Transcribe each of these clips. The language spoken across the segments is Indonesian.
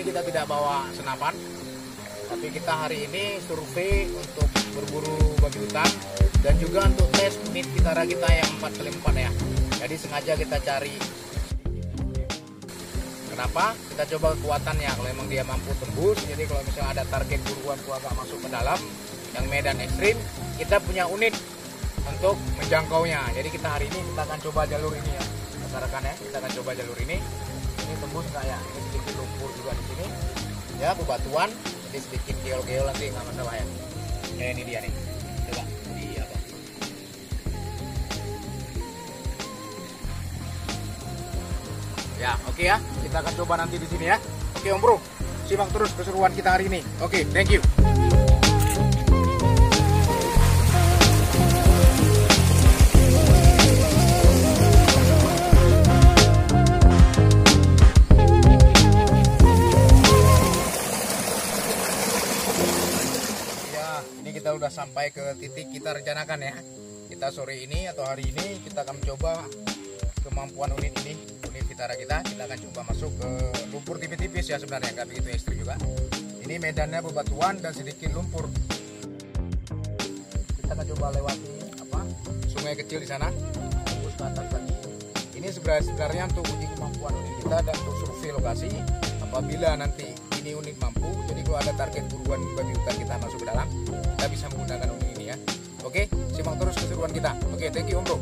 kita tidak bawa senapan, tapi kita hari ini survei untuk berburu babi hutan dan juga untuk tes unit kitara kita yang 4x4 ya. Jadi sengaja kita cari. Kenapa? Kita coba kekuatannya. Kalau memang dia mampu tembus, jadi kalau misalnya ada target buruan agak masuk ke dalam yang medan ekstrim, kita punya unit untuk menjangkaunya. Jadi kita hari ini kita akan coba jalur ini ya, rekan-rekan ya. Kita akan coba jalur ini. Ini tembus nggak ya? Ini sedikit lumpur juga di sini. Ya, bebatuan. Jadi sedikit geol-geol nanti nggak masalah ya. Ya ini dia nih. Coba di apa? Ya, oke ya. Kita akan coba nanti di sini ya. Oke Om Bro, simak terus keseruan kita hari ini. Oke, thank you. Kita udah sampai ke titik kita rencanakan ya. Kita sore ini atau hari ini kita akan mencoba kemampuan unit ini, unit kitara kita. Kita akan coba masuk ke lumpur tipis-tipis ya, sebenarnya nggak begitu ekstrim juga. Ini medannya bebatuan dan sedikit lumpur. Kita akan coba lewati sungai kecil di sana, tembus ke atas tadi. Ini sebenarnya untuk uji kemampuan unit kita dan untuk survei lokasi. Apabila nanti ini unit mampu, jadi kalau ada target buruan babi hutan kita masuk ke dalam, kita bisa menggunakan unit ini ya. Oke, simak terus keseruan kita. Oke, thank you Om Bro.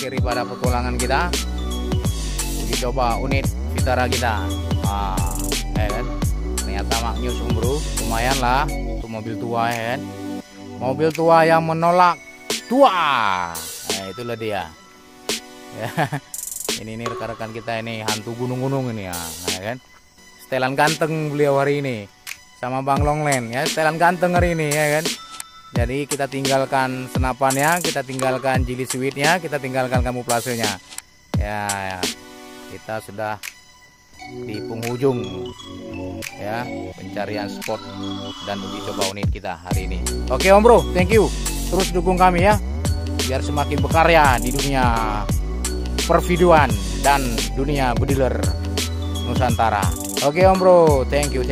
akhiri pada petualangan kita. Uji coba unit Vitara kita. Kan? Ternyata maknyus bro, lumayan lah untuk mobil tua ya kan. Mobil tua yang menolak tua. Nah, itulah dia. Ya. Ini rekan-rekan kita ini hantu gunung-gunung ini ya, kan? Setelan ganteng beliau hari ini sama Bang Longlen ya, setelan ganteng hari ini ya kan. Jadi kita tinggalkan senapannya, kita tinggalkan jili suitnya, kita tinggalkan kamuflasenya. Ya, kita sudah di penghujung ya pencarian spot dan uji coba unit kita hari ini. Oke Om Bro, thank you. Terus dukung kami ya, biar semakin berkarya di dunia pervideoan dan dunia bediler Nusantara. Oke Om Bro, thank you.